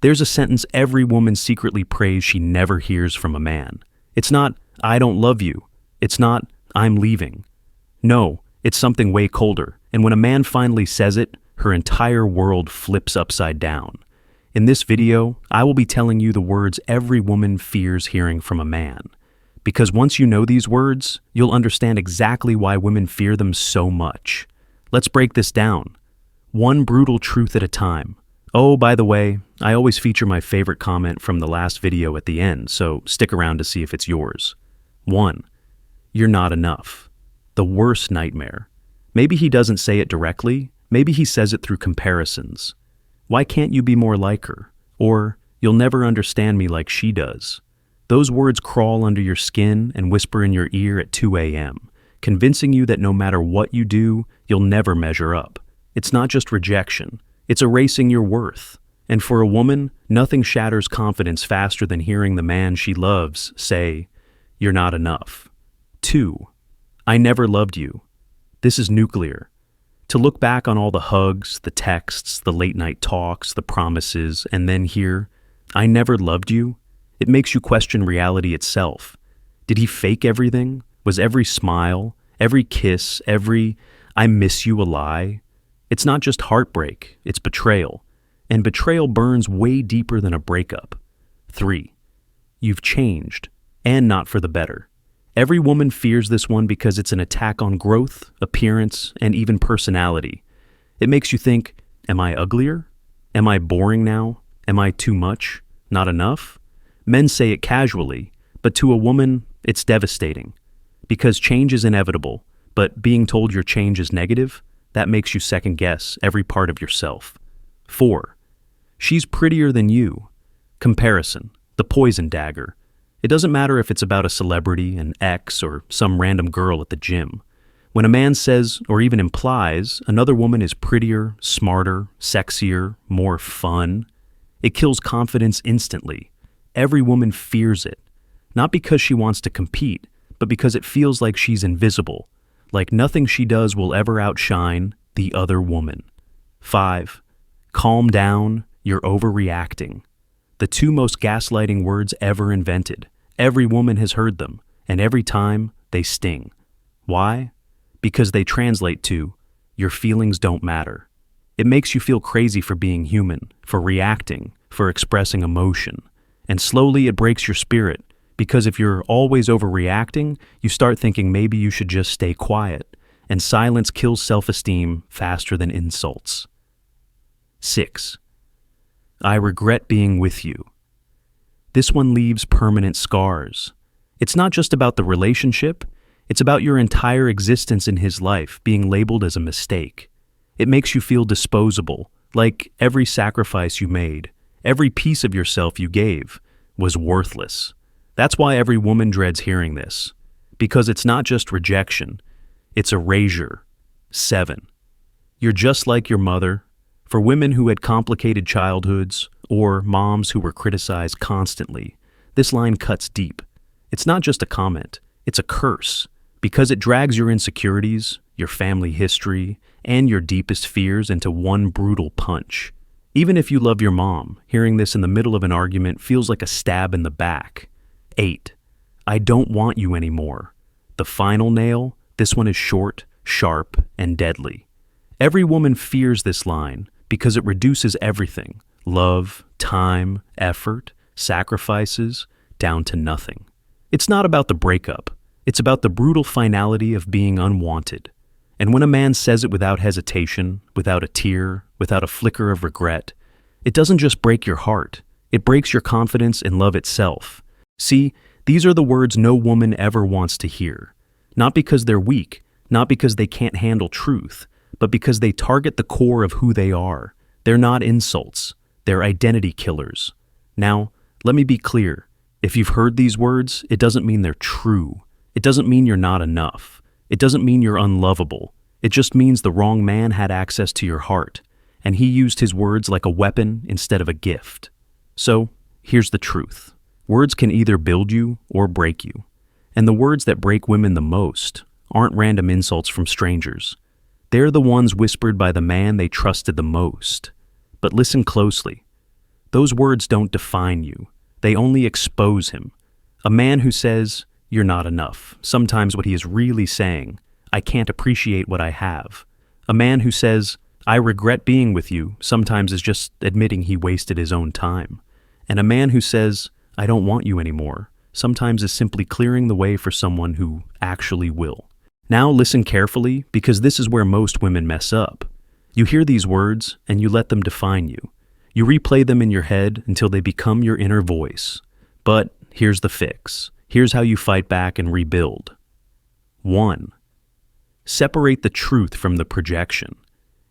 There's a sentence every woman secretly prays she never hears from a man. It's not, "I don't love you." It's not, "I'm leaving." No, it's something way colder. And when a man finally says it, her entire world flips upside down. In this video, I will be telling you the words every woman fears hearing from a man. Because once you know these words, you'll understand exactly why women fear them so much. Let's break this down. One brutal truth at a time. Oh, by the way, I always feature my favorite comment from the last video at the end, so stick around to see if it's yours. 1. You're not enough. The worst nightmare. Maybe he doesn't say it directly, maybe he says it through comparisons. Why can't you be more like her? Or, you'll never understand me like she does. Those words crawl under your skin and whisper in your ear at 2 a.m., convincing you that no matter what you do, you'll never measure up. It's not just rejection, it's erasing your worth. And for a woman, nothing shatters confidence faster than hearing the man she loves say, "You're not enough." 2. I never loved you. This is nuclear. To look back on all the hugs, the texts, the late-night talks, the promises, and then hear, "I never loved you," it makes you question reality itself. Did he fake everything? Was every smile, every kiss, every "I miss you" a lie? It's not just heartbreak, it's betrayal. And betrayal burns way deeper than a breakup. 3. You've changed, and not for the better. Every woman fears this one because it's an attack on growth, appearance, and even personality. It makes you think, am I uglier? Am I boring now? Am I too much? Not enough? Men say it casually, but to a woman, it's devastating. Because change is inevitable, but being told your change is negative, that makes you second guess every part of yourself. 4. She's prettier than you. Comparison, the poison dagger. It doesn't matter if it's about a celebrity, an ex, or some random girl at the gym. When a man says, or even implies, another woman is prettier, smarter, sexier, more fun, it kills confidence instantly. Every woman fears it. Not because she wants to compete, but because it feels like she's invisible, like nothing she does will ever outshine the other woman. 5. Calm down, you're overreacting. The 2 most gaslighting words ever invented. Every woman has heard them, and every time, they sting. Why? Because they translate to, your feelings don't matter. It makes you feel crazy for being human, for reacting, for expressing emotion. And slowly it breaks your spirit, because if you're always overreacting, you start thinking maybe you should just stay quiet, and silence kills self-esteem faster than insults. 6. I regret being with you. This one leaves permanent scars. It's not just about the relationship, it's about your entire existence in his life being labeled as a mistake. It makes you feel disposable, like every sacrifice you made, every piece of yourself you gave, was worthless. That's why every woman dreads hearing this. Because it's not just rejection, it's erasure. 7. You're just like your mother. For women who had complicated childhoods, or moms who were criticized constantly, this line cuts deep. It's not just a comment, it's a curse, because it drags your insecurities, your family history, and your deepest fears into one brutal punch. Even if you love your mom, hearing this in the middle of an argument feels like a stab in the back. 8. I don't want you anymore. The final nail, this one is short, sharp, and deadly. Every woman fears this line because it reduces everything, love, time, effort, sacrifices, down to nothing. It's not about the breakup. It's about the brutal finality of being unwanted. And when a man says it without hesitation, without a tear, without a flicker of regret, it doesn't just break your heart, it breaks your confidence in love itself. See, these are the words no woman ever wants to hear. Not because they're weak, not because they can't handle truth, but because they target the core of who they are. They're not insults, they're identity killers. Now, let me be clear. If you've heard these words, it doesn't mean they're true. It doesn't mean you're not enough. It doesn't mean you're unlovable. It just means the wrong man had access to your heart, and he used his words like a weapon instead of a gift. So, here's the truth. Words can either build you or break you. And the words that break women the most aren't random insults from strangers. They're the ones whispered by the man they trusted the most. But listen closely. Those words don't define you. They only expose him. A man who says, "You're not enough," sometimes what he is really saying, "I can't appreciate what I have." A man who says, "I regret being with you," sometimes is just admitting he wasted his own time. And a man who says, "I don't want you anymore," sometimes is simply clearing the way for someone who actually will. Now listen carefully, because this is where most women mess up. You hear these words and you let them define you. You replay them in your head until they become your inner voice. But here's the fix. Here's how you fight back and rebuild. 1. Separate the truth from the projection.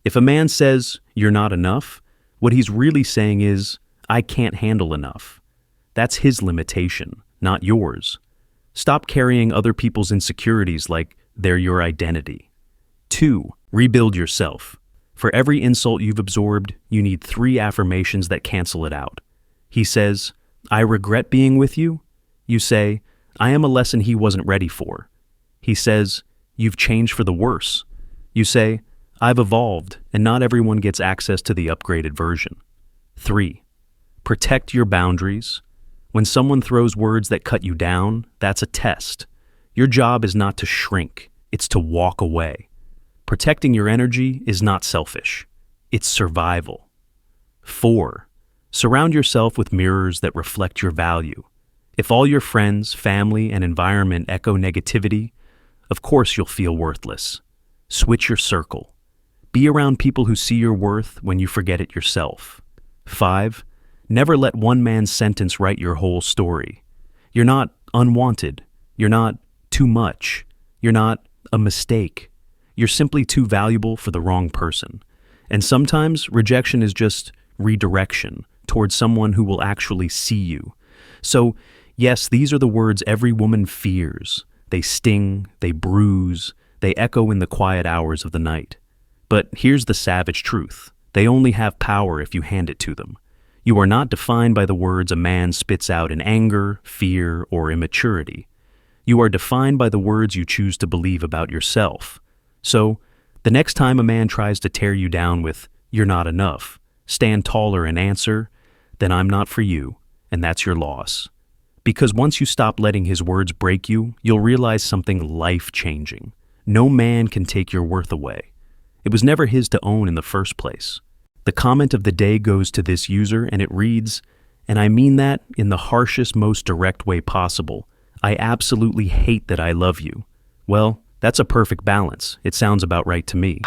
If a man says, "You're not enough," what he's really saying is, "I can't handle enough." That's his limitation, not yours. Stop carrying other people's insecurities like they're your identity. 2. Rebuild yourself. For every insult you've absorbed, you need 3 affirmations that cancel it out. He says, "I regret being with you." You say, "I am a lesson he wasn't ready for." He says, "You've changed for the worse." You say, "I've evolved, and not everyone gets access to the upgraded version." 3. Protect your boundaries. When someone throws words that cut you down, that's a test. Your job is not to shrink, it's to walk away. Protecting your energy is not selfish, it's survival. 4. Surround yourself with mirrors that reflect your value. If all your friends, family, and environment echo negativity, of course you'll feel worthless. Switch your circle. Be around people who see your worth when you forget it yourself. 5. Never let one man's sentence write your whole story. You're not unwanted. You're not too much. You're not a mistake. You're simply too valuable for the wrong person. And sometimes rejection is just redirection towards someone who will actually see you. So, yes, these are the words every woman fears. They sting, they bruise, they echo in the quiet hours of the night. But here's the savage truth. They only have power if you hand it to them. You are not defined by the words a man spits out in anger, fear, or immaturity. You are defined by the words you choose to believe about yourself. So, the next time a man tries to tear you down with, "You're not enough," stand taller and answer, "Then I'm not for you," and that's your loss. Because once you stop letting his words break you, you'll realize something life-changing. No man can take your worth away. It was never his to own in the first place. The comment of the day goes to this user, and it reads, "And I mean that in the harshest, most direct way possible. I absolutely hate that I love you." Well, that's a perfect balance. It sounds about right to me.